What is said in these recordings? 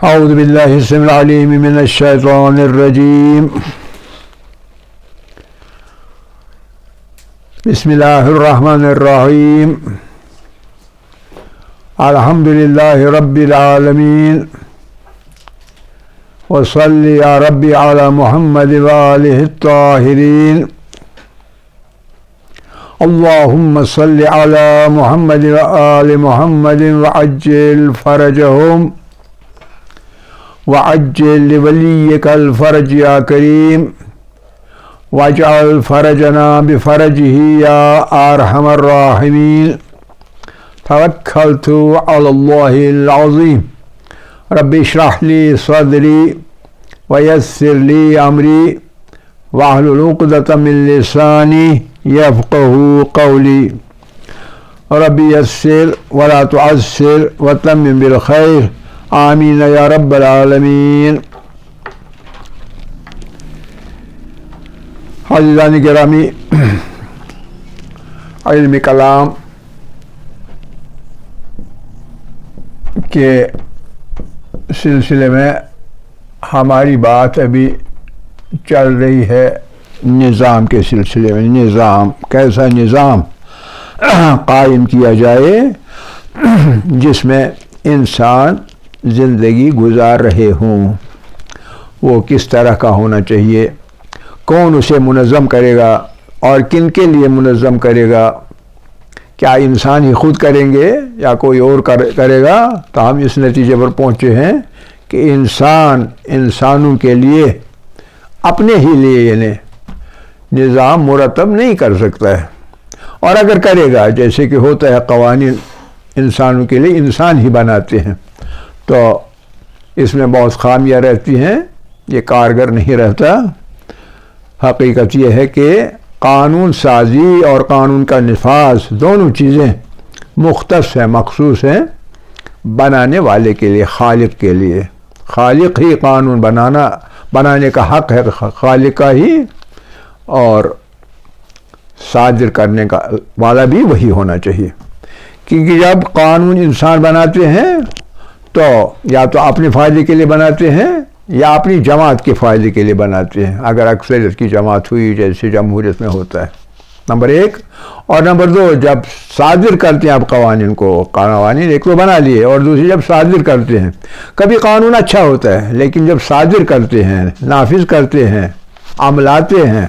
اعوذ باللہ السمیع العلیم من الشیطان الرجیم بسم اللہ الرحمن الرحیم الحمد للہ رب العالمین وصلی یا ربی علی محمد وآلہ الطاہرین اللہم صلی علی محمد وآل محمد وعجل فرجہم وعجل لولیک الفرج یا کریم واجعل فرجنا بفرجہ یا ارحم الراحمین توکلت علی اللہ العظیم رب اشرح لی صدری ویسر لی امری واحلل عقدۃ من لسانی یفقہوا قولی رب یسر ولا تعسر وتمم بالخیر آمین یا رب العالمین۔ عزیزان گرامی، علم کلام کے سلسلے میں ہماری بات ابھی چل رہی ہے نظام کے سلسلے میں۔ نظام، کیسا نظام قائم کیا جائے جس میں انسان زندگی گزار رہے ہوں، وہ کس طرح کا ہونا چاہیے، کون اسے منظم کرے گا اور کن کے لیے منظم کرے گا؟ کیا انسان ہی خود کریں گے یا کوئی اور کرے گا؟ تو ہم اس نتیجے پر پہنچے ہیں کہ انسانوں کے لیے اپنے ہی لیے یعنی نظام مرتب نہیں کر سکتا ہے، اور اگر کرے گا جیسے کہ ہوتا ہے قوانین انسانوں کے لیے انسان ہی بناتے ہیں تو اس میں بہت خامیاں رہتی ہیں، یہ کارگر نہیں رہتا۔ حقیقت یہ ہے کہ قانون سازی اور قانون کا نفاذ دونوں چیزیں مختص ہیں، مخصوص ہیں بنانے والے کے لیے، خالق کے لیے۔ خالق ہی قانون بنانے کا حق ہے خالق کا ہی، اور صادر کرنے کا والا بھی وہی ہونا چاہیے، کیونکہ جب قانون انسان بناتے ہیں تو یا تو اپنے فائدے کے لیے بناتے ہیں یا اپنی جماعت کے فائدے کے لیے بناتے ہیں، اگر اکثریت کی جماعت ہوئی جیسے جمہوریت میں ہوتا ہے، نمبر ایک۔ اور نمبر دو، جب صادر کرتے ہیں آپ قوانین کو، قوانین ایک تو بنا لیے، اور دوسری جب صادر کرتے ہیں، کبھی قانون اچھا ہوتا ہے لیکن جب صادر کرتے ہیں، نافذ کرتے ہیں، عملاتے ہیں،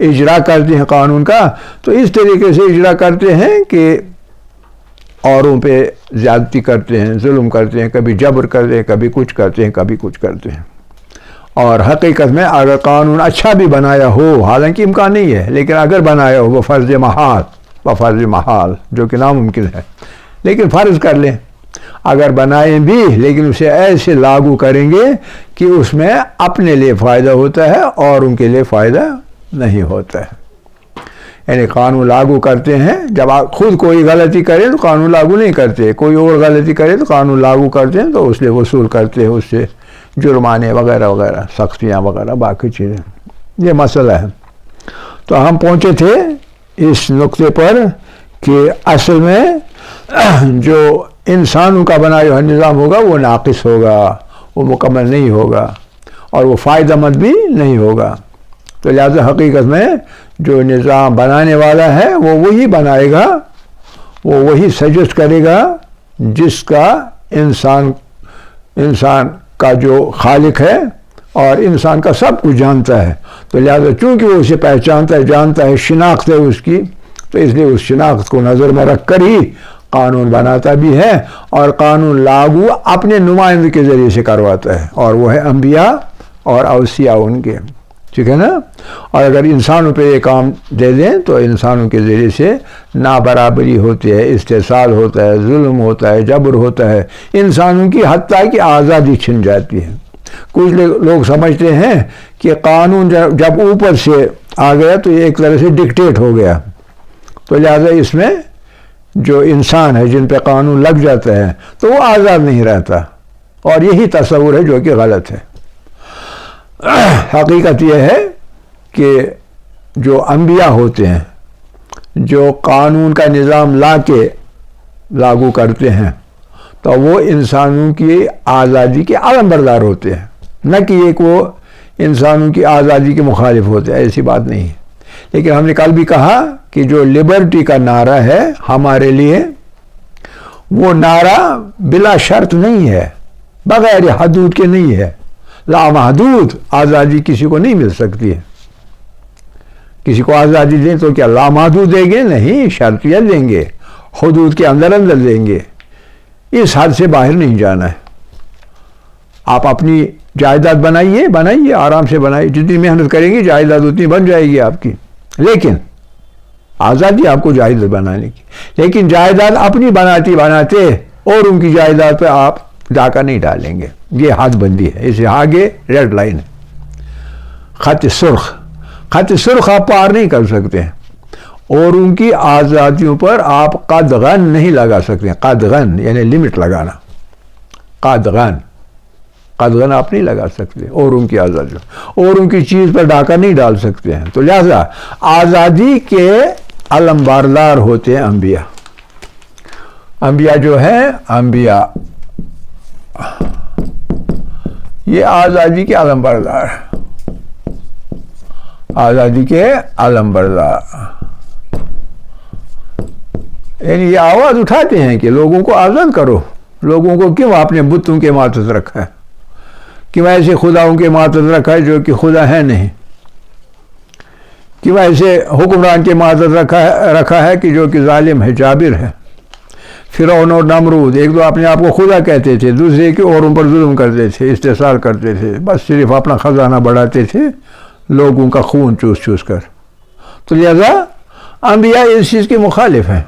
اجرا کرتے ہیں قانون کا، تو اس طریقے سے اجرا کرتے ہیں کہ اوروں پہ زیادتی کرتے ہیں، ظلم کرتے ہیں، کبھی جبر کرتے ہیں، کبھی کچھ کرتے ہیں، کبھی کچھ کرتے ہیں۔ اور حقیقت میں اگر قانون اچھا بھی بنایا ہو، حالانکہ امکان نہیں ہے، لیکن اگر بنایا ہو بفرض محال جو کہ ناممکن ہے، لیکن فرض کر لیں اگر بنائیں بھی، لیکن اسے ایسے لاگو کریں گے کہ اس میں اپنے لیے فائدہ ہوتا ہے اور ان کے لیے فائدہ نہیں ہوتا ہے۔ یعنی قانون لاگو کرتے ہیں، جب آپ خود کوئی غلطی کریں تو قانون لاگو نہیں کرتے، کوئی اور غلطی کرے تو قانون لاگو کرتے ہیں، تو اس لیے وصول کرتے ہیں اس سے جرمانے وغیرہ وغیرہ، سختیاں وغیرہ، باقی چیزیں۔ یہ مسئلہ ہے۔ تو ہم پہنچے تھے اس نقطے پر کہ اصل میں جو انسانوں کا بنایا ہوا نظام ہوگا وہ ناقص ہوگا، وہ مکمل نہیں ہوگا، اور وہ فائدہ مند بھی نہیں ہوگا۔ تو لہذا حقیقت میں جو نظام بنانے والا ہے وہ وہی بنائے گا، وہ وہی سجسٹ کرے گا جس کا انسان کا جو خالق ہے اور انسان کا سب کچھ جانتا ہے۔ تو لہذا چونکہ وہ اسے پہچانتا ہے، جانتا ہے، شناخت ہے اس کی، تو اس لیے اس شناخت کو نظر میں رکھ کر ہی قانون بناتا بھی ہے، اور قانون لاگو اپنے نمائندے کے ذریعے سے کرواتا ہے، اور وہ ہے انبیاء اور اوصیاء ان کے، ٹھیک ہے نا۔ اور اگر انسانوں پہ یہ کام دے دیں تو انسانوں کے ذریعے سے نابرابری ہوتی ہے، استحصال ہوتا ہے، ظلم ہوتا ہے، جبر ہوتا ہے، انسانوں کی حتیٰ کہ آزادی چھن جاتی ہے۔ کچھ لوگ سمجھتے ہیں کہ قانون جب اوپر سے آ گیا تو یہ ایک طرح سے ڈکٹیٹ ہو گیا، تو لہذا اس میں جو انسان ہے جن پہ قانون لگ جاتا ہے تو وہ آزاد نہیں رہتا، اور یہی تصور ہے جو کہ غلط ہے۔ حقیقت یہ ہے کہ جو انبیاء ہوتے ہیں، جو قانون کا نظام لا کے لاگو کرتے ہیں، تو وہ انسانوں کی آزادی کے علم بردار ہوتے ہیں، نہ کہ ایک وہ انسانوں کی آزادی کے مخالف ہوتے ہیں، ایسی بات نہیں ہے۔ لیکن ہم نے کل بھی کہا کہ جو لبرٹی کا نعرہ ہے ہمارے لیے، وہ نعرہ بلا شرط نہیں ہے، بغیر حدود کے نہیں ہے۔ لامحدود آزادی کسی کو نہیں مل سکتی ہے۔ کسی کو آزادی دیں تو کیا لامحدود دیں گے؟ نہیں، شرطیاں دیں گے، حدود کے اندر دیں گے، اس حد سے باہر نہیں جانا ہے۔ آپ اپنی جائیداد بنائیے، آرام سے بنائیے، جتنی محنت کریں گے جائیداد اتنی بن جائے گی آپ کی، لیکن آزادی آپ کو جائیداد بنانے کی۔ لیکن جائیداد اپنی بناتے اور ان کی جائیداد پہ آپ ڈاکہ نہیں ڈالیں گے، یہ حد بندی ہے، اسے آگے ریڈ لائن ہے، خط سرخ آپ پار نہیں کر سکتے ہیں، اور ان کی آزادیوں پر آپ قدغن نہیں لگا سکتے۔ قدغن یعنی لمٹ لگانا، قدغن آپ نہیں لگا سکتے، اور ان کی آزادی اور ان کی چیز پر ڈاکہ نہیں ڈال سکتے ہیں۔ تو لہذا آزادی کے علم بردار ہوتے ہیں انبیاء جو ہیں، انبیاء یہ آزادی کے علم بردار، آزادی کے علم بردار، یعنی یہ آواز اٹھاتے ہیں کہ لوگوں کو آزاد کرو۔ لوگوں کو کیوں آپ نے بتوں کے ماتحت رکھا ہے؟ کیوں ایسے خداؤں کے ماتحت رکھا ہے جو کہ خدا ہے نہیں؟ کیوں ایسے حکمران کے ماتحت رکھا ہے کہ جو کہ ظالم ہے، جابر ہے؟ فرعون اور نمرود ایک تو اپنے آپ کو خدا کہتے تھے، دوسرے کے اوروں پر ظلم کرتے تھے، استحصال کرتے تھے، بس صرف اپنا خزانہ بڑھاتے تھے لوگوں کا خون چوس کر۔ تو لہذا انبیاء اس چیز کے مخالف ہیں،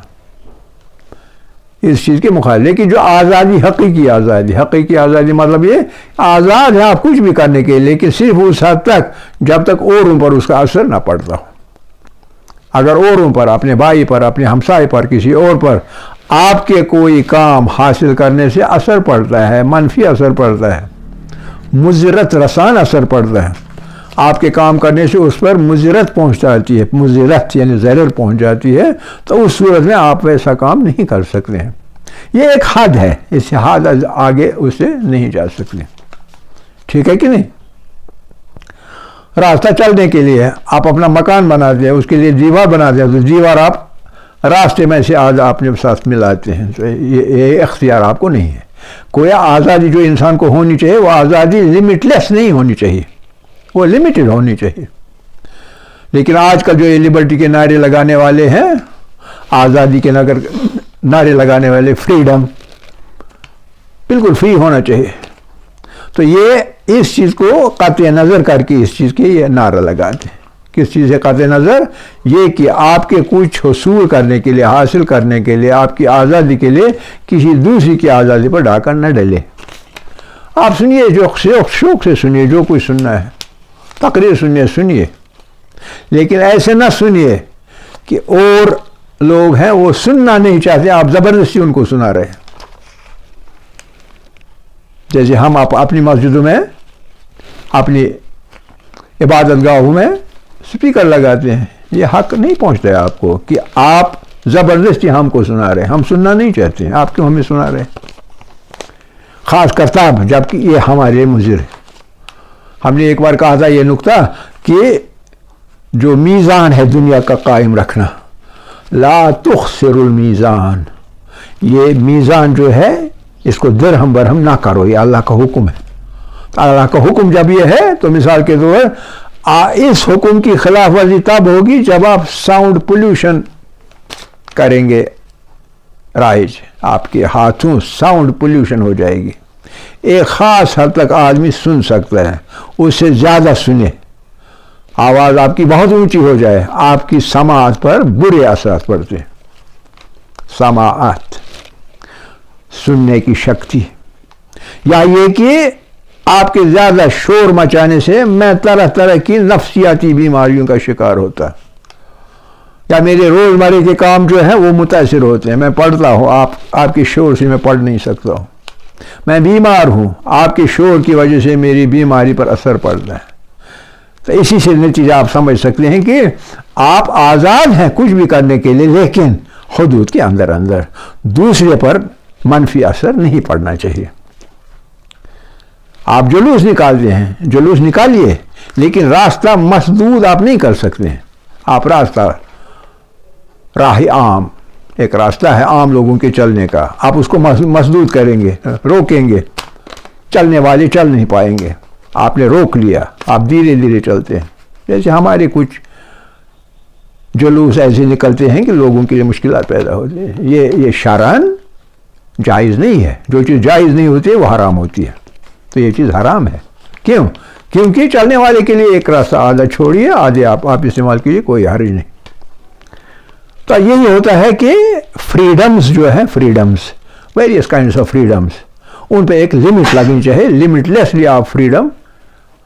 اس چیز کے مخالف۔ لیکن جو آزادی، حقیقی آزادی مطلب یہ آزاد ہے آپ کچھ بھی کرنے کے، لیکن صرف اس حد تک جب تک اوروں پر اس کا اثر نہ پڑتا ہو۔ اگر اوروں پر، اپنے بھائی پر، اپنے ہمسائے پر، کسی اور پر آپ کے کوئی کام حاصل کرنے سے اثر پڑتا ہے، منفی اثر پڑتا ہے، مضرت رسان اثر پڑتا ہے، آپ کے کام کرنے سے اس پر مضرت پہنچ جاتی ہے، مضرت یعنی ضرر پہنچ جاتی ہے، تو اس صورت میں آپ ایسا کام نہیں کر سکتے ہیں۔ یہ ایک حد ہے، اس سے حد آگے اسے نہیں جا سکتے، ٹھیک ہے کہ نہیں؟ راستہ چلنے کے لیے آپ اپنا مکان بناتے ہیں، اس کے لیے دیوار بناتے ہیں، تو دیوار آپ راستے میں سے آج اپنے ساتھ ملاتے ہیں، تو یہ اختیار آپ کو نہیں ہے۔ کوئی آزادی جو انسان کو ہونی چاہیے، وہ آزادی لمٹ لیس نہیں ہونی چاہیے، وہ لمیٹڈ ہونی چاہیے۔ لیکن آج کل جو یہ لبرٹی کے نعرے لگانے والے ہیں، آزادی کے نعرے لگانے والے، فریڈم، بالکل فری ہونا چاہیے، تو یہ اس چیز کو قطع نظر کر کے اس چیز کے یہ نعرہ لگاتے ہیں۔ کس چیز سے قطع نظر؟ یہ کہ آپ کے کچھ حصول کرنے کے لیے، حاصل کرنے کے لیے، آپ کی آزادی کے لیے کسی دوسری کی آزادی پر ڈاکہ نہ ڈلے۔ آپ سنیے، جو شوق سے سنیے، جو کچھ سننا ہے، تقریر سنیے، لیکن ایسے نہ سنیے کہ اور لوگ ہیں وہ سننا نہیں چاہتے، آپ زبردستی ان کو سنا رہے ہیں۔ جیسے ہم اپنی مسجدوں میں، اپنی عبادت گاہوں میں سپیکر لگاتے ہیں، یہ حق نہیں پہنچتا ہے آپ کو کہ آپ زبردستی ہم کو سنا رہے ہیں، ہم سننا نہیں چاہتے ہیں، آپ کیوں ہمیں سنا رہے ہیں؟ خاص کرتاب، جبکہ یہ ہمارے لیے مضر ہے۔ ہم نے ایک بار کہا تھا یہ نکتہ کہ جو میزان ہے دنیا کا قائم رکھنا، لا تخسر المیزان، یہ میزان جو ہے اس کو درہم برہم نہ کرو، یہ اللہ کا حکم ہے۔ اللہ کا حکم جب یہ ہے تو مثال کے طور اس حکم کی خلاف ورزی تب ہوگی جب آپ ساؤنڈ پولیوشن کریں گے رائج، آپ کے ہاتھوں ساؤنڈ پولیوشن ہو جائے گی، ایک خاص حد تک آدمی سن سکتا ہے، اس سے زیادہ سنے، آواز آپ کی بہت اونچی ہو جائے، آپ کی سماعت پر برے اثرات پڑتے ہیں۔ سماعت، سننے کی شکتی، یا یہ کہ آپ کے زیادہ شور مچانے سے میں طرح طرح کی نفسیاتی بیماریوں کا شکار ہوتا، یا میرے روزمرہ کے کام جو ہیں وہ متاثر ہوتے ہیں، میں پڑھتا ہوں، آپ کے شور سے میں پڑھ نہیں سکتا ہوں، میں بیمار ہوں، آپ کے شور کی وجہ سے میری بیماری پر اثر پڑتا ہے۔ تو اسی سے نتیجہ آپ سمجھ سکتے ہیں کہ آپ آزاد ہیں کچھ بھی کرنے کے لیے، لیکن حدود کے اندر دوسرے پر منفی اثر نہیں پڑنا چاہیے. آپ جلوس نکالتے ہیں، جلوس نکالیے، لیکن راستہ مسدود آپ نہیں کر سکتے ہیں. آپ راستہ، راہ عام، ایک راستہ ہے عام لوگوں کے چلنے کا، آپ اس کو مسدود کریں گے، روکیں گے، چلنے والے چل نہیں پائیں گے. آپ نے روک لیا، آپ دھیرے دھیرے چلتے ہیں. جیسے ہمارے کچھ جلوس ایسے نکلتے ہیں کہ لوگوں کے لیے مشکلات پیدا ہوتی ہیں. یہ شرعاً جائز نہیں ہے. جو چیز جائز نہیں ہوتی ہے وہ حرام ہوتی ہے. تو یہ چیز حرام ہے. کیوں؟ کیونکہ چلنے والے کے لیے ایک راستہ آدھا چھوڑیے، آدھے آپ استعمال کیجیے، کوئی حرج نہیں. تو یہی ہوتا ہے کہ فریڈمز جو ہے، freedoms, various kinds of freedoms, ان پہ ایک لمٹ لگنی چاہیے. لمٹ لیسلی آپ فریڈم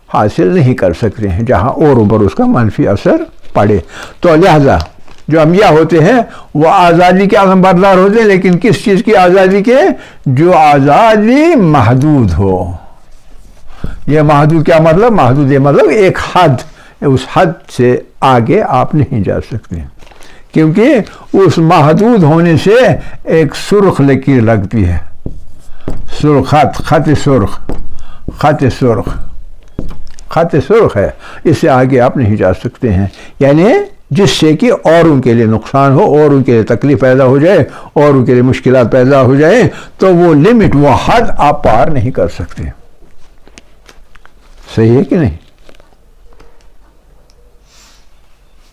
حاصل نہیں کر سکتے ہیں جہاں اوروں پر اس کا منفی اثر پڑے. تو لہذا جو انبیاء ہوتے ہیں وہ آزادی کے علم بردار ہوتے ہیں، لیکن کس چیز کی آزادی کے؟ جو آزادی محدود ہو. یہ محدود کیا مطلب؟ محدود یہ مطلب ایک حد، اس حد سے آگے آپ نہیں جا سکتے، کیونکہ اس محدود ہونے سے ایک سرخ لکیر لگتی ہے. سرخ خط سرخ، خط سرخ، خط سرخ ہے. اس سے آگے آپ نہیں جا سکتے ہیں. یعنی جس سے کہ اوروں کے لیے نقصان ہو، اوروں کے لیے تکلیف پیدا ہو جائے، اوروں کے لیے مشکلات پیدا ہو جائے، تو وہ لمٹ، وہ حد آپ پار نہیں کر سکتے. صحیح ہے کہ نہیں؟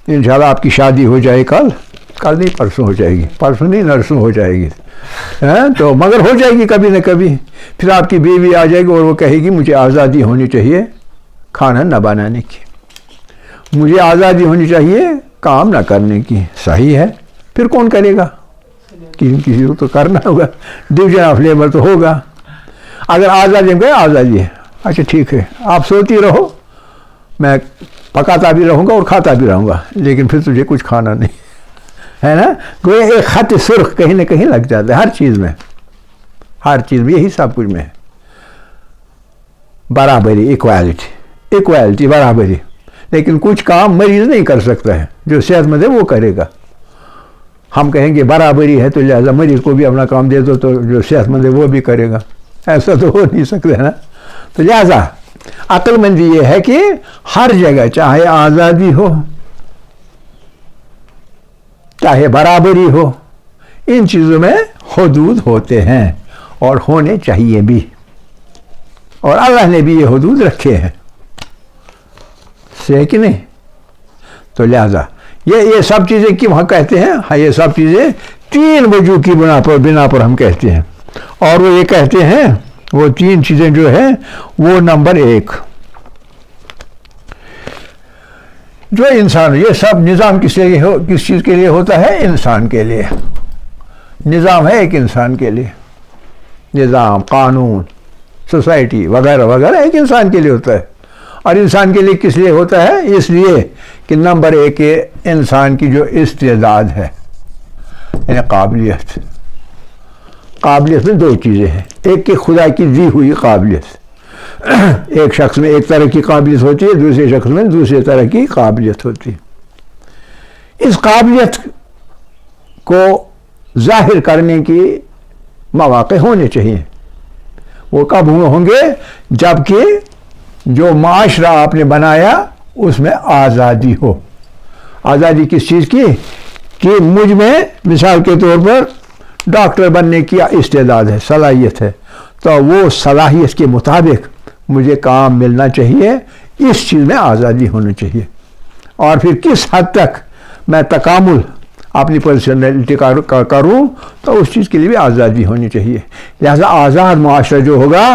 انشاءاللہ آپ کی شادی ہو جائے کل نہیں پرسوں ہو جائے گی، پرسوں نہیں نرسوں ہو جائے گی، تو مگر ہو جائے گی کبھی نہ کبھی. پھر آپ کی بیوی آ جائے گی اور وہ کہے گی مجھے آزادی ہونی چاہیے کھانا نہ بنانے کی، مجھے آزادی ہونی چاہیے کام نہ کرنے کی. صحیح ہے. پھر کون کرے گا؟ کسی کو تو کرنا ہوگا. ڈویژن آف لیبر تو ہوگا. اگر آزادی ہم کہیں آزادی ہے، اچھا ٹھیک ہے، آپ سوتی رہو، میں پکاتا بھی رہوں گا اور کھاتا بھی رہوں گا، لیکن پھر تجھے کچھ کھانا نہیں ہے نا. کوئی ایک خط سرخ کہیں نہ کہیں لگ جاتا ہے ہر چیز میں، ہر چیز میں. یہی سب کچھ میں ہے. برابری، ایکوالٹی، برابری. لیکن کچھ کام مریض نہیں کر سکتا ہے، جو صحت مند ہے وہ کرے گا. ہم کہیں گے برابری ہے تو لہذا مریض کو بھی اپنا کام دے دو تو جو صحت مند ہے وہ بھی کرے گا. ایسا تو ہو نہیں سکتا ہے نا. تو لہذا عقل مندی یہ ہے کہ ہر جگہ چاہے آزادی ہو، چاہے برابری ہو، ان چیزوں میں حدود ہوتے ہیں اور ہونے چاہیے بھی، اور اللہ نے بھی یہ حدود رکھے ہیں. صحیح کہ نہیں؟ تو لہذا یہ سب چیزیں کیوں ہم کہتے ہیں؟ ہاں، یہ سب چیزیں 3 وجوہ کی بنا پر ہم کہتے ہیں. اور وہ یہ کہتے ہیں، وہ 3 چیزیں جو ہیں وہ نمبر 1، جو انسان، یہ سب نظام کس چیز کے لیے ہوتا ہے؟ انسان کے لیے. نظام ہے ایک انسان کے لیے، نظام، قانون، سوسائٹی وغیرہ وغیرہ ایک انسان کے لیے ہوتا ہے. اور انسان کے لیے کس لیے ہوتا ہے؟ اس لیے کہ نمبر 1 انسان کی جو استعداد ہے، یعنی قابلیت. قابلیت میں 2 چیزیں ہیں. ایک کہ خدا کی دی ہوئی قابلیت، ایک شخص میں ایک طرح کی قابلیت ہوتی ہے، دوسرے شخص میں دوسرے طرح کی قابلیت ہوتی ہے. اس قابلیت کو ظاہر کرنے کی مواقع ہونے چاہیے. وہ کب ہوں گے؟ جب کہ جو معاشرہ آپ نے بنایا اس میں آزادی ہو. آزادی کس چیز کی؟ کہ مجھ میں مثال کے طور پر ڈاکٹر بننے کی استعداد ہے، صلاحیت ہے، تو وہ صلاحیت کے مطابق مجھے کام ملنا چاہیے. اس چیز میں آزادی ہونی چاہیے. اور پھر کس حد تک میں تکامل اپنی پرسنالٹی کا کروں، تو اس چیز کے لیے بھی آزادی ہونی چاہیے. لہذا آزاد معاشرہ جو ہوگا،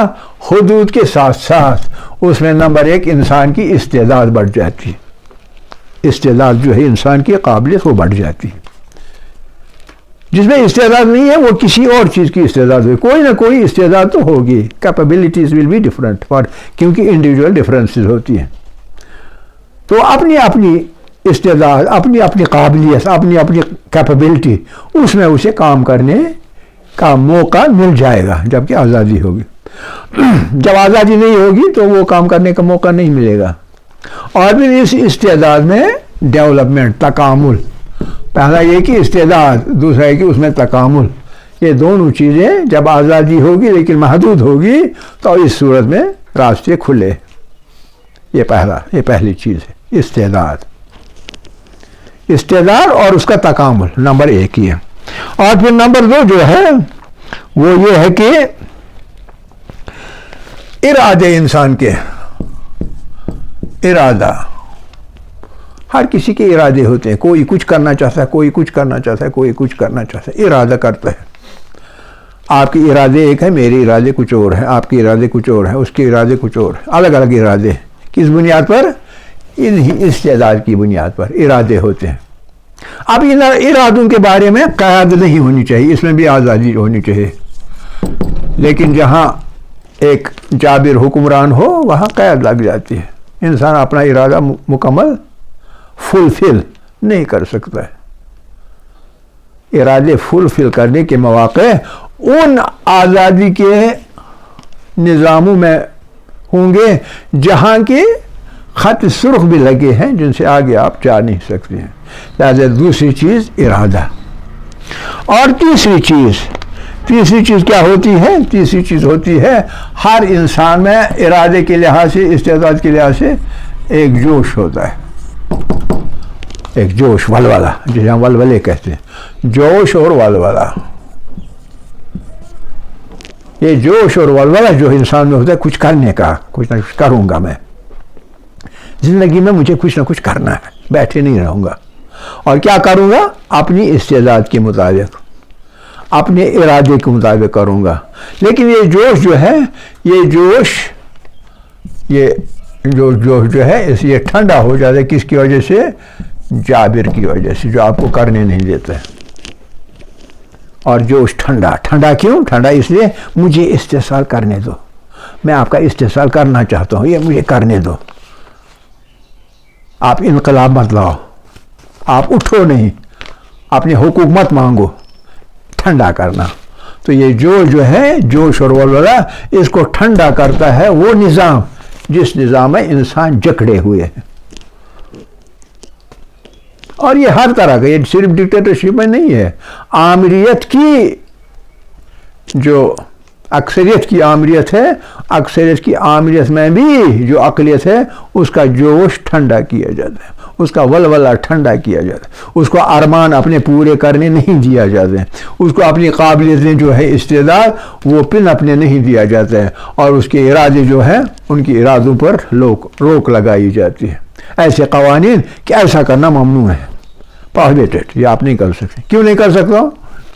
حدود کے ساتھ ساتھ اس میں نمبر 1 انسان کی استعداد بڑھ جاتی ہے. استعداد جو ہے انسان کی قابلیت وہ بڑھ جاتی ہے. جس میں استعداد نہیں ہے وہ کسی اور چیز کی استعداد ہوگی، کوئی نہ کوئی استعداد تو ہوگی. کیپیبلٹیز ول بی ڈفرینٹ، کیونکہ انڈیویجول ڈفرینسز ہوتی ہیں. تو اپنی اپنی استعداد، اپنی اپنی قابلیت، اپنی اپنی کیپیبلٹی، اس میں اسے کام کرنے کا موقع مل جائے گا جبکہ آزادی ہوگی. جب آزادی نہیں ہوگی تو وہ کام کرنے کا موقع نہیں ملے گا. اور پھر اس استعداد میں ڈیولپمنٹ، تکامل، پہلا یہ کہ استعداد، دوسرا ہے کہ اس میں تکامل. یہ دونوں چیزیں جب آزادی ہوگی لیکن محدود ہوگی تو اس صورت میں راستے کھلے. یہ پہلی چیز ہے استعداد اور اس کا تکامل، نمبر 1 یہ. اور پھر نمبر 2 جو ہے وہ یہ ہے کہ ارادے انسان کے ارادہ، ہر کسی کے ارادے ہوتے ہیں. کوئی کچھ کرنا چاہتا ہے، کوئی کچھ کرنا چاہتا ہے، کوئی کچھ کرنا چاہتا ہے، ارادہ کرتا ہے. آپ کے ارادے ایک ہے، میرے ارادے کچھ اور ہیں، آپ کے ارادے کچھ اور ہیں، اس کے ارادے کچھ اور ہیں. الگ الگ ارادے. کس بنیاد پر؟ انہی استعداد کی بنیاد پر ارادے ہوتے ہیں. اب ان ارادوں کے بارے میں قید نہیں ہونی چاہیے، اس میں بھی آزادی ہونی چاہیے. لیکن جہاں ایک جابر حکمران ہو وہاں قید لگ جاتی ہے. انسان اپنا ارادہ مکمل فلفل نہیں کر سکتا ہے. ارادے فلفل کرنے کے مواقع ان آزادی کے نظاموں میں ہوں گے جہاں کے خط سرخ بھی لگے ہیں جن سے آگے آپ جا نہیں سکتے ہیں. لہذا دوسری چیز ارادہ. اور تیسری چیز کیا ہوتی ہے؟ تیسری چیز ہوتی ہے ہر انسان میں ارادے کے لحاظ سے، استعداد کے لحاظ سے ایک جوش ہوتا ہے. ایک جوش، ولولہ، جسے ہم ولولے کہتے ہیں. جوش اور ولولہ، یہ جوش اور ولولہ جو انسان میں ہوتا ہے کچھ کرنے کا، کچھ نہ کچھ کروں گا میں زندگی میں، مجھے کچھ نہ کچھ کرنا ہے، بیٹھے نہیں رہوں گا. اور کیا کروں گا؟ اپنی استعداد کے مطابق، اپنے ارادے کے مطابق کروں گا. لیکن یہ جوش جو ہے، یہ جوش جو ہے یہ ٹھنڈا ہو جاتا ہے. کس کی وجہ سے؟ جابر کی وجہ سے، جو آپ کو کرنے نہیں دیتا ہے. اور جوش ٹھنڈا کیوں؟ ٹھنڈا اس لیے مجھے استحصال کرنے دو، میں آپ کا استحصال کرنا چاہتا ہوں، یہ مجھے کرنے دو. آپ انقلاب مت لاؤ، آپ اٹھو نہیں، اپنے حقوق مت مانگو. ٹھنڈا کرنا. تو یہ جو ہے جوش اور ولولہ، اس کو ٹھنڈا کرتا ہے وہ نظام جس نظام میں انسان جکڑے ہوئے ہیں. اور یہ ہر طرح کا، یہ صرف ڈکٹیٹرشپ میں نہیں ہے. آمریت کی جو اکثریت کی آمریت ہے، اکثریت کی آمریت میں بھی جو اقلیت ہے اس کا جوش ٹھنڈا کیا جاتا ہے، اس کا ولولہ ٹھنڈا کیا جاتا ہے. اس کو ارمان اپنے پورے کرنے نہیں دیا جاتا ہے، اس کو اپنی قابلیتیں جو ہے استعداد وہ پن اپنے نہیں دیا جاتا ہے. اور اس کے ارادے جو ہیں ان کی ارادوں پر روک لگائی جاتی ہے. ایسے قوانین کہ ایسا کرنا ممنوع ہے، پروہیبٹڈ، یہ آپ نہیں کر سکتے. کیوں نہیں کر سکتا؟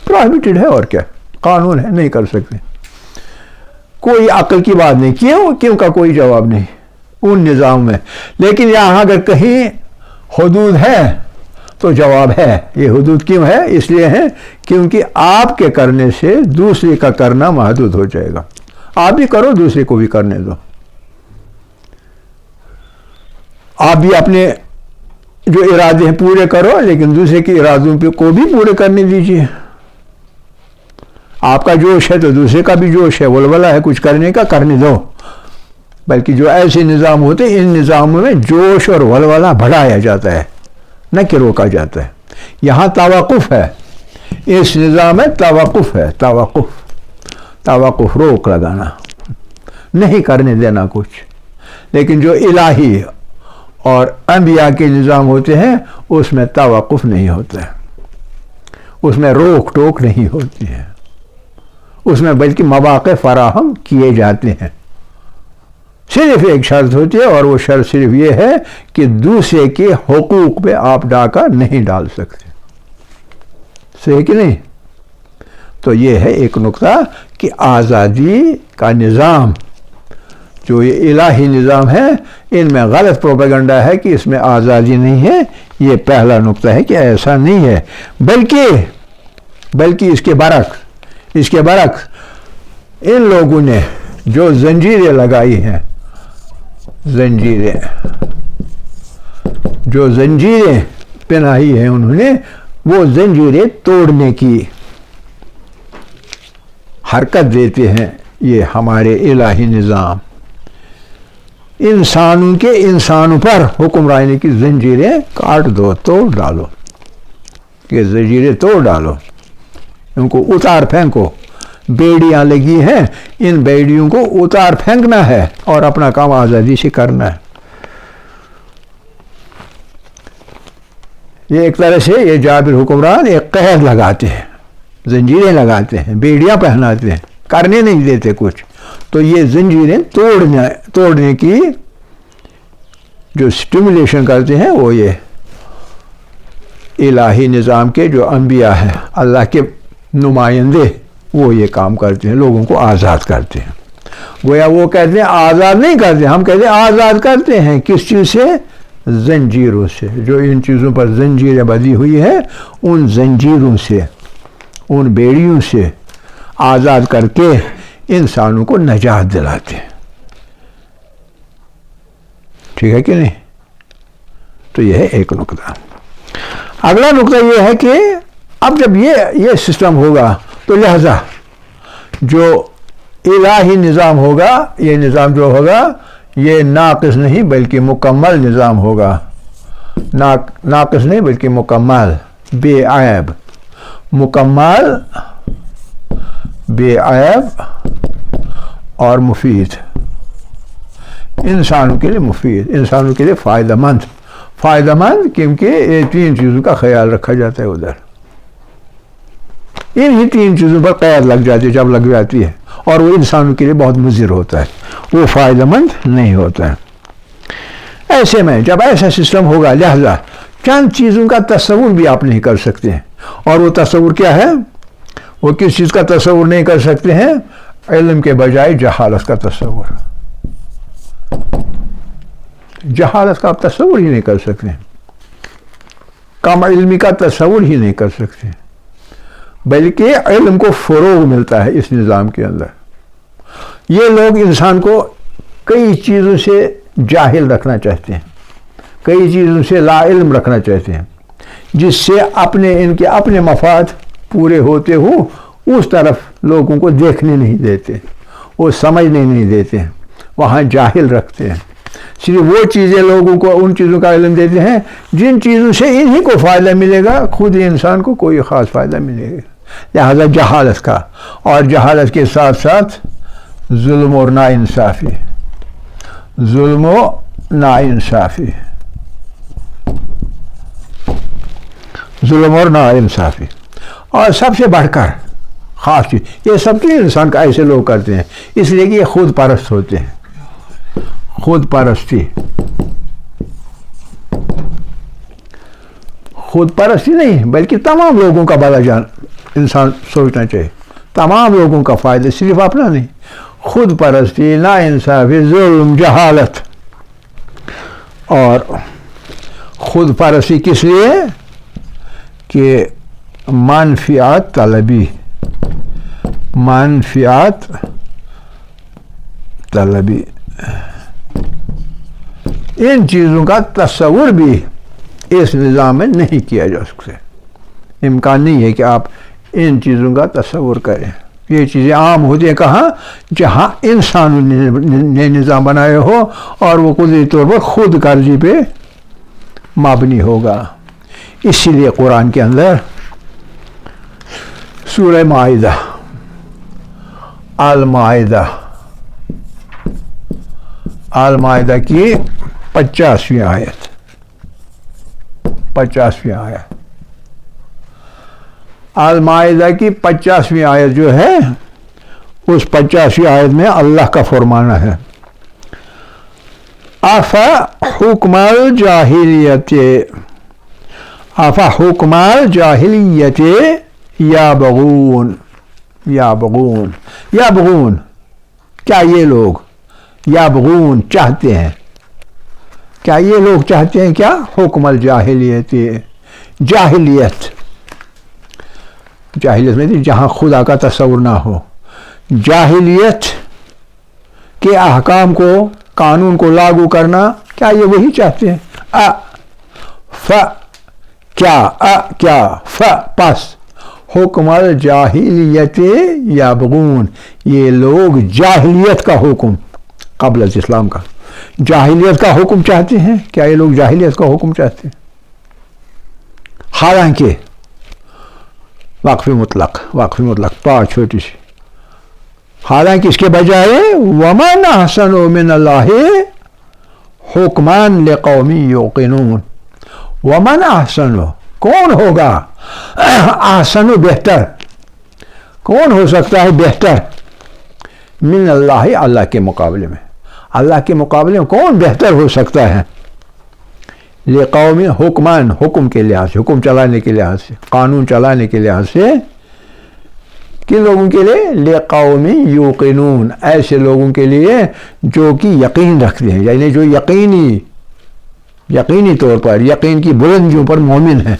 پروہیبٹڈ ہے، اور کیا قانون ہے، نہیں کر سکتے. کوئی عقل کی بات نہیں. کیوں کا کوئی جواب نہیں ان نظام میں. لیکن یہاں اگر کہیں حدود ہے تو جواب ہے. یہ حدود کیوں ہے؟ اس لیے ہے کیونکہ آپ کے کرنے سے دوسرے کا کرنا محدود ہو جائے گا. آپ بھی کرو، دوسرے کو بھی کرنے دو. آپ بھی اپنے جو ارادے ہیں پورے کرو، لیکن دوسرے کے ارادوں کو بھی پورے کرنے دیجیے. آپ کا جوش ہے تو دوسرے کا بھی جوش ہے، ولولہ ہے کچھ کرنے کا، کرنے دو. بلکہ جو ایسے نظام ہوتے ہیں ان نظاموں میں جوش اور ولولہ بڑھایا جاتا ہے، نہ کہ روکا جاتا ہے. یہاں توقف ہے، اس نظام میں توقف ہے. توقف روک لگانا، نہیں کرنے دینا کچھ. لیکن جو الہی اور انبیاء کے نظام ہوتے ہیں اس میں توقف نہیں ہوتا ہے، اس میں روک ٹوک نہیں ہوتی ہے. اس میں بلکہ مواقع فراہم کیے جاتے ہیں. صرف ایک شرط ہوتی ہے، اور وہ شرط صرف یہ ہے کہ دوسرے کے حقوق پہ آپ ڈاکہ نہیں ڈال سکتے. صحیح کہ نہیں؟ تو یہ ہے ایک نقطہ کہ آزادی کا نظام جو یہ الہی نظام ہے ان میں غلط پروپیگنڈا ہے کہ اس میں آزادی نہیں ہے. یہ پہلا نقطہ ہے کہ ایسا نہیں ہے، بلکہ اس کے برعکس ان لوگوں نے جو زنجیریں لگائی ہیں، جو زنجیریں پہنائی ہیں انہوں نے، وہ زنجیریں توڑنے کی حرکت دیتے ہیں. یہ ہمارے الہی نظام انسانوں پر حکمرانی کی زنجیریں کاٹ دو، توڑ ڈالو. یہ زنجیریں توڑ ڈالو. ان کو اتار پھینکو. بیڑیاں لگی ہیں، ان بیڑیوں کو اتار پھینکنا ہے اور اپنا کام آزادی سے کرنا ہے. یہ ایک طرح سے یہ جابر حکمران ایک قہر لگاتے ہیں، زنجیریں لگاتے ہیں، بیڑیاں پہناتے ہیں، کرنے نہیں دیتے کچھ. تو یہ زنجیریں توڑنے کی جو سٹیمولیشن کرتے ہیں وہ یہ الہی نظام کے جو انبیاء ہیں، اللہ کے نمائندے، وہ یہ کام کرتے ہیں، لوگوں کو آزاد کرتے ہیں. گویا وہ کہتے ہیں آزاد نہیں کرتے، ہم کہتے ہیں آزاد کرتے ہیں. کس چیز سے؟ زنجیروں سے. جو ان چیزوں پر زنجیریں بندھی ہوئی ہیں، ان زنجیروں سے، ان بیڑیوں سے آزاد کر کے انسانوں کو نجات دلاتے ہیں. ٹھیک ہے کہ نہیں؟ تو یہ ہے ایک نقطہ. اگلا نقطہ یہ ہے کہ اب جب یہ سسٹم ہوگا تو لہذا جو الہی نظام ہوگا، یہ نظام جو ہوگا یہ ناقص نہیں بلکہ مکمل نظام ہوگا. ناقص نہیں بلکہ مکمل، بے عیب، مکمل، بے عیب اور مفید. انسانوں کے لیے مفید، انسانوں کے لیے فائدہ مند. فائدہ مند کیونکہ یہ تین چیزوں کا خیال رکھا جاتا ہے ادھر. انہی تین چیزوں پر قید لگ جاتی ہے جب لگ جاتی ہے، اور وہ انسانوں کے لیے بہت مضر ہوتا ہے، وہ فائدہ مند نہیں ہوتا ہے. ایسے میں جب ایسا سسٹم ہوگا لہذا چند چیزوں کا تصور بھی آپ نہیں کر سکتے ہیں. اور وہ تصور کیا ہے؟ وہ کس چیز کا تصور نہیں کر سکتے ہیں؟ علم کے بجائے جہالت کا تصور. جہالت کا آپ تصور ہی نہیں کر سکتے، کم علمی کا تصور ہی نہیں کر سکتے، بلکہ علم کو فروغ ملتا ہے اس نظام کے اندر. یہ لوگ انسان کو کئی چیزوں سے جاہل رکھنا چاہتے ہیں، کئی چیزوں سے لا علم رکھنا چاہتے ہیں، جس سے ان کے اپنے مفاد پورے ہوتے ہوں اس طرف لوگوں کو دیکھنے نہیں دیتے، وہ سمجھنے نہیں دیتے، وہاں جاہل رکھتے ہیں. صرف وہ چیزیں لوگوں کو ان چیزوں کا علم دیتے ہیں جن چیزوں سے انہی کو فائدہ ملے گا، خود انسان کو کوئی خاص فائدہ ملے گا. لہذا جہالت کا، اور جہالت کے ساتھ ساتھ ظلم اور ناانصافی، ظلم و ناانصافی، ظلم اور ناانصافی. اور سب سے بڑھ کر خاص چیز یہ سب کے انسان کا ایسے لوگ کرتے ہیں اس لیے کہ یہ خود پرست ہوتے ہیں. خود پرستی، خود پرستی نہیں بلکہ تمام لوگوں کا بھلا جان انسان سوچنا چاہیے، تمام لوگوں کا فائدہ، صرف اپنا نہیں. خود پرستی، ناانصافی، ظلم، جہالت. اور خود پرستی کس لیے؟ کہ منفعت طلبی، منفعت طلبی. ان چیزوں کا تصور بھی اس نظام میں نہیں کیا جا سکتا. امکان نہیں ہے کہ آپ ان چیزوں کا تصور کریں. یہ چیزیں عام ہوتی ہیں کہاں؟ جہاں انسانوں نے نظام بنایا ہو اور وہ قدرتی طور پر خود غرضی پہ مبنی ہوگا. اسی لیے قرآن کے اندر سورہ مائدہ، المائدہ کی 50ویں آیت، 50ویں آیت، المائدہ کی 50ویں آیت جو ہے، اس 50ویں آیت میں اللہ کا فرمانا ہے حکم الجاہلیت، حکم الجاہلیت یابغون، یابغون، یابغون کیا یہ لوگ یابغون چاہتے ہیں؟ کیا یہ لوگ چاہتے ہیں کیا؟ حکم الجاہلیت، جاہلیت، جاہلیت میں جہاں خدا کا تصور نہ ہو، جاہلیت کے احکام کو، قانون کو لاگو کرنا، کیا یہ وہی چاہتے ہیں؟ کیا پس حکم الجاہلیت یابغون، یہ لوگ جاہلیت کا حکم، قبل از اسلام کا جاہلیت کا حکم چاہتے ہیں. کیا یہ لوگ جاہلیت کا حکم چاہتے ہیں؟ حالانکہ وقف مطلق تا چھوٹی سی، حالانکہ اس کے بجائے ومن احسن من اللہ حکمان لقوم یوقنون، ومن احسن، کون ہوگا، احسن بہتر، کون ہو سکتا ہے بہتر، من اللہ اللہ کے مقابلے میں، اللہ کے مقابلے میں کون بہتر ہو سکتا ہے، لقوم حکمان، حکم کے لحاظ سے، حکم چلانے کے لحاظ سے، قانون چلانے کے لحاظ سے، کن لوگوں کے لیے، لقوم یوقنون، ایسے لوگوں کے لیے جو کہ یقین رکھتے ہیں، یعنی جو یقینی طور پر یقین کی بلندیوں پر مومن ہیں،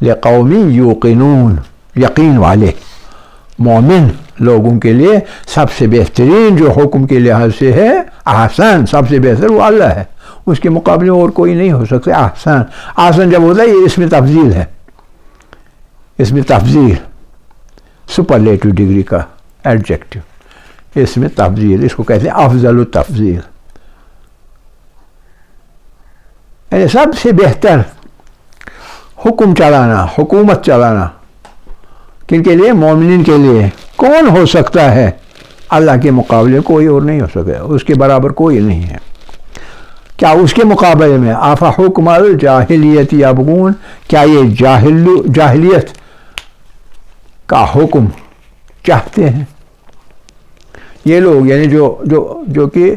لقوم یوقنون، یقین والے مومن لوگوں کے لیے سب سے بہترین جو حکم کے لحاظ سے ہے، احسن، سب سے بہتر وہ اللہ ہے، اس کے مقابلے میں اور کوئی نہیں ہو سکتا۔ احسن جب ہوتا ہے یہ اس میں تفضیل ہے، اس میں تفضیل سپرلیٹو ڈگری کا ایڈجیکٹو، اس میں تفضیل، اس کو کہتے ہیں افضل التفضیل، یعنی سب سے بہتر حکم چلانا، حکومت چلانا، کن کے لیے، مومنین کے لیے، کون ہو سکتا ہے، اللہ کے مقابلے کوئی اور نہیں ہو سکتا، اس کے برابر کوئی نہیں ہے۔ کیا اس کے مقابلے میں افحکم الجاہلیت یبغون، کیا یہ جاہلیت کا حکم چاہتے ہیں یہ لوگ، یعنی جو کہ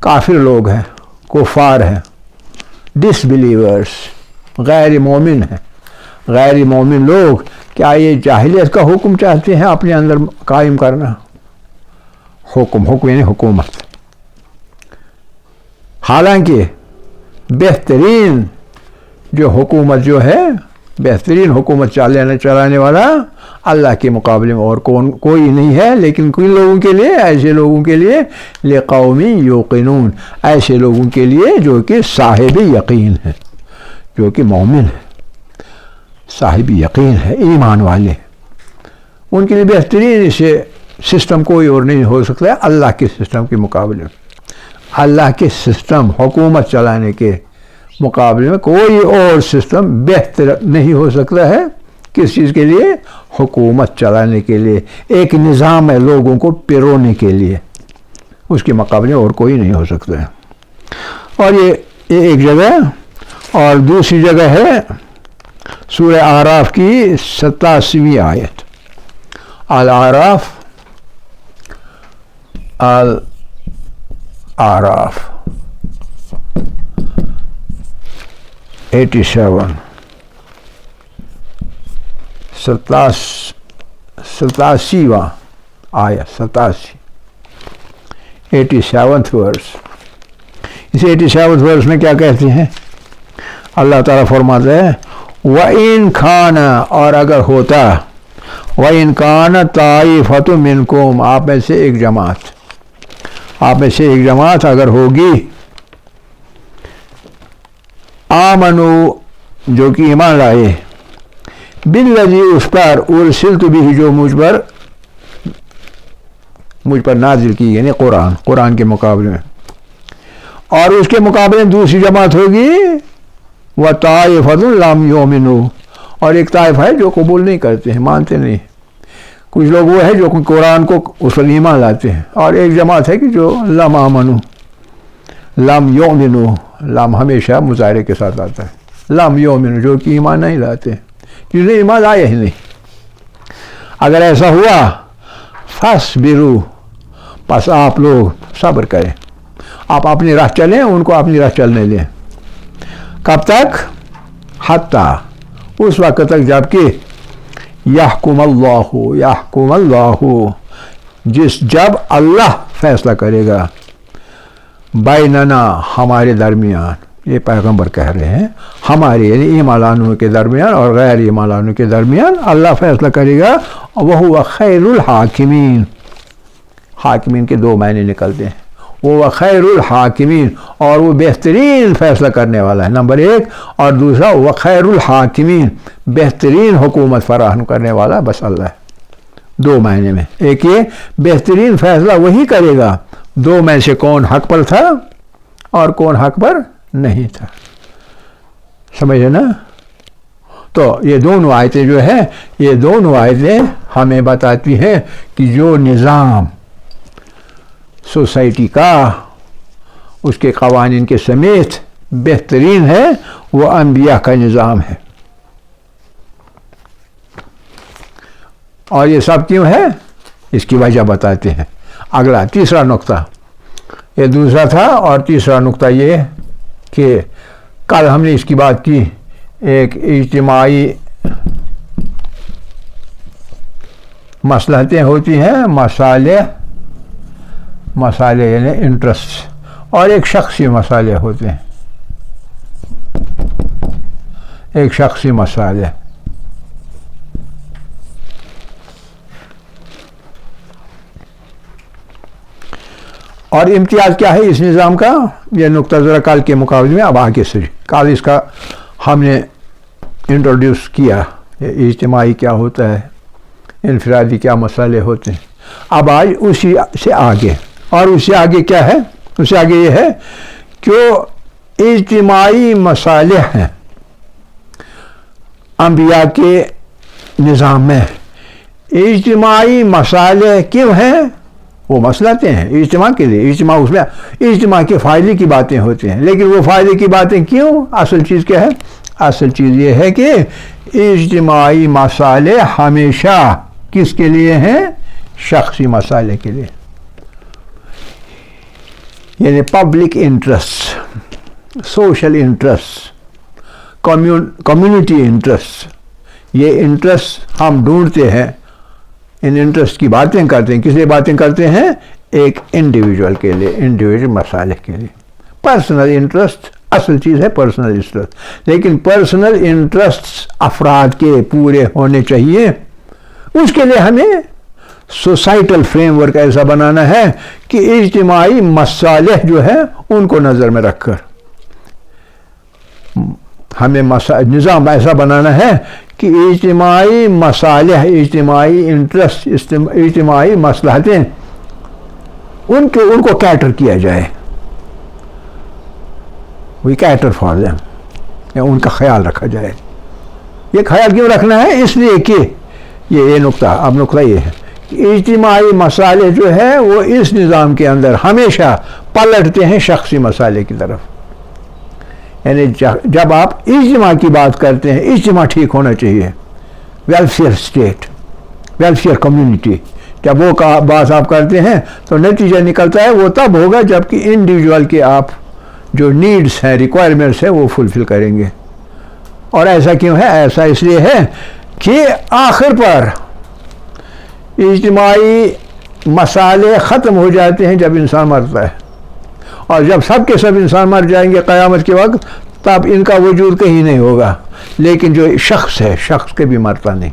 کافر لوگ ہیں، کفار ہیں، ڈس بلیورس، غیر مومن ہیں، غیر مومن لوگ، کیا یہ جاہلیت کا حکم چاہتے ہیں اپنے اندر قائم کرنا، حکم یعنی حکومت، حالانکہ بہترین جو حکومت جو ہے، بہترین حکومت چلانے والا اللہ کے مقابلے میں اور کوئی نہیں ہے، لیکن کن لوگوں کے لیے، ایسے لوگوں کے لیے، لقوم یوقنون، ایسے لوگوں کے لیے جو کہ صاحب یقین ہے، جو کہ مومن ہے، صاحب یقین ہے، ایمان والے، ان کے لیے بہترین اسے سسٹم کوئی اور نہیں ہو سکتا ہے اللہ کے سسٹم کے مقابلے میں، اللہ کے سسٹم، حکومت چلانے کے مقابلے میں کوئی اور سسٹم بہتر نہیں ہو سکتا ہے، کس چیز کے لیے، حکومت چلانے کے لیے، ایک نظام ہے لوگوں کو پیرونے کے لیے، اس کے مقابلے اور کوئی نہیں ہو سکتا ہے۔ اور یہ ایک جگہ، اور دوسری جگہ ہے سورہ اعراف کی 87ویں آیت، الاعراف 87، 87واں آیت، 87th ورس۔ اس 87th ورس میں کیا کہتے ہیں، اللہ تعالیٰ فرماتا ہے وَإِن كَانَ، اور اگر ہوتا، وَإِن كَانَ طَائِفَةٌ مِّنكُمْ، آپ میں سے ایک جماعت اگر ہوگی، آمنوا، جو کہ ایمان لائے، بالذی، اس پر، ارسلت بھی، جو مجھ پر نازل کی، یعنی قرآن کے مقابلے میں، اور اس کے مقابلے میں دوسری جماعت ہوگی، وَطَائِفَةٌ لَمْ يُؤْمِنُوا، اور ایک طائفہ ہے جو قبول نہیں کرتے ہیں، مانتے نہیں، کچھ لوگ وہ ہے جو قرآن کو اس پر ایمان لاتے ہیں، اور ایک جماعت ہے کہ جو لم آمنوا، لم یؤمنوا، لم ہمیشہ مظاہرے کے ساتھ آتا ہے، لم یؤمنوا، جو کہ ایمان نہیں لاتے، جنہیں ایمان آئے ہی نہیں۔ اگر ایسا ہوا، فاصبروا، پس آپ لوگ صبر کریں، آپ اپنی راہ چلیں، ان کو اپنی راہ چلنے دیں، کب تک، حتیٰ، اس وقت تک جب کہ یحکم اللہ، جب اللہ فیصلہ کرے گا، بیننا، ہمارے درمیان، یہ پیغمبر کہہ رہے ہیں، ہمارے یعنی ایمان لانے کے درمیان اور غیر ایمان لانے کے درمیان اللہ فیصلہ کرے گا، وہو خیر الحاکمین، حاکمین کے دو معنی نکلتے ہیں، وہ خیر الحاکمین، اور وہ بہترین فیصلہ کرنے والا ہے، نمبر ایک، اور دوسرا وہ خیر الحاکمین، بہترین حکومت فراہم کرنے والا بس اللہ ہے، دو معنی میں، ایک یہ بہترین فیصلہ وہی کرے گا، دو میں سے کون حق پر تھا اور کون حق پر نہیں تھا، سمجھے نا؟ تو یہ دونوں آیتیں جو ہیں، یہ دونوں آیتیں ہمیں بتاتی ہیں کہ جو نظام سوسائٹی کا اس کے قوانین کے سمیت بہترین ہے وہ انبیاء کا نظام ہے. اور یہ سب کیوں ہے اس کی وجہ بتاتے ہیں. اگلا تیسرا نقطہ، یہ دوسرا تھا، اور تیسرا نقطہ یہ کہ کل ہم نے اس کی بات کی، ایک اجتماعی مصلحتیں ہوتی ہیں، مسالے یعنی انٹرسٹ، اور ایک شخصی مسالے ہوتے ہیں، ایک شخصی مسالے. اور امتیاز کیا ہے اس نظام کا، یہ نقطہ ذرا کل کے مقابلے میں اب آگے سے، کل اس کا ہم نے انٹروڈیوس کیا، یہ اجتماعی کیا ہوتا ہے، انفرادی کیا مسئلے ہوتے ہیں. اب آج اسی سے آگے، اور اس سے آگے کیا ہے، اس سے آگے یہ ہے کہ اجتماعی مصالح ہیں انبیاء کے نظام میں. اجتماعی مصالح کیوں ہیں؟ وہ مسئلتیں ہیں اجتماع کے لیے، اجتماع اس میں اجتماع کے فائدے کی باتیں ہوتی ہیں، لیکن وہ فائدے کی باتیں کیوں؟ اصل چیز کیا ہے؟ اصل چیز یہ ہے کہ اجتماعی مصالح ہمیشہ کس کے لیے ہیں؟ شخصی مسائل کے لیے، یعنی public interest, social interest, community interest. یہ انٹرسٹ ہم ڈھونڈتے ہیں، ان انٹرسٹ کی باتیں کرتے ہیں. کس لیے باتیں کرتے ہیں؟ ایک انڈیویجول کے لیے، انڈیویجول مصالح کے لیے. پرسنل انٹرسٹ اصل چیز ہے، پرسنل انٹرسٹ، لیکن پرسنل انٹرسٹ افراد کے پورے ہونے چاہیے. اس کے لیے ہمیں سوسائٹل فریم ورک ایسا بنانا ہے کہ اجتماعی مصالح جو ہے ان کو نظر میں رکھ کر ہمیں نظام ایسا بنانا ہے کہ اجتماعی مصالح، اجتماعی انٹرسٹ، اجتماعی مصلحتیں ان کو کیٹر کیا جائے. وی کیٹر فار دیم، یا ان کا خیال رکھا جائے. یہ خیال کیوں رکھنا ہے؟ اس لیے کہ یہ نقطہ، اب نقطہ یہ ہے کہ اجتماعی مسائل جو ہے وہ اس نظام کے اندر ہمیشہ پلٹتے ہیں شخصی مسائل کی طرف. یعنی جب آپ اجتماع کی بات کرتے ہیں، اجتماع ٹھیک ہونا چاہیے، ویلفیئر اسٹیٹ، ویلفیئر کمیونٹی، جب وہ بات آپ کرتے ہیں تو نتیجہ نکلتا ہے وہ تب ہوگا جب کہ انڈیویجول کے آپ جو نیڈس ہیں، ریکوائرمنٹس ہیں، وہ فلفل کریں گے. اور ایسا کیوں ہے؟ ایسا اس لیے ہے کہ آخر پر اجتماعی مسائل ختم ہو جاتے ہیں جب انسان مرتا ہے، اور جب سب کے سب انسان مر جائیں گے قیامت کے وقت، تب ان کا وجود کہیں نہیں ہوگا. لیکن جو شخص ہے، شخص کے بھی مرتا نہیں،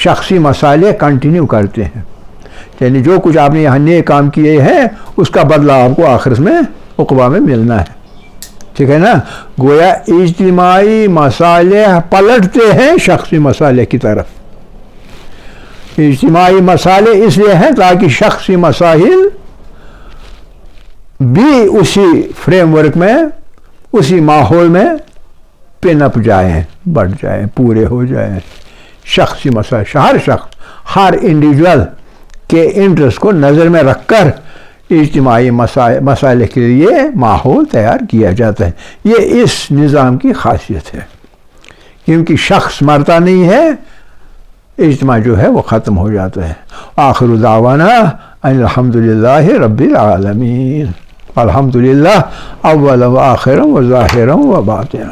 شخصی مسائل کنٹینیو کرتے ہیں. یعنی جو کچھ آپ نے یہاں نیک کام کیے ہیں اس کا بدلہ آپ کو آخرت میں، عقبہ میں ملنا ہے. ٹھیک ہے نا؟ گویا اجتماعی مسائل پلٹتے ہیں شخصی مسائل کی طرف. اجتماعی مسائل اس لیے ہیں تاکہ شخصی مسائل بھی اسی فریم ورک میں، اسی ماحول میں پن اپ جائیں، بڑھ جائیں، پورے ہو جائیں. شخصی مسائل، ہر شخص، ہر انڈیویجول کے انٹرسٹ کو نظر میں رکھ کر اجتماعی مسائل کے لیے ماحول تیار کیا جاتا ہے. یہ اس نظام کی خاصیت ہے، کیونکہ شخص مرتا نہیں ہے، اجتماع جو ہے وہ ختم ہو جاتا ہے. آخر دعوانا الحمدللہ رب العالمین. الحمدللہ اول و آخر و ظاہر و باطن.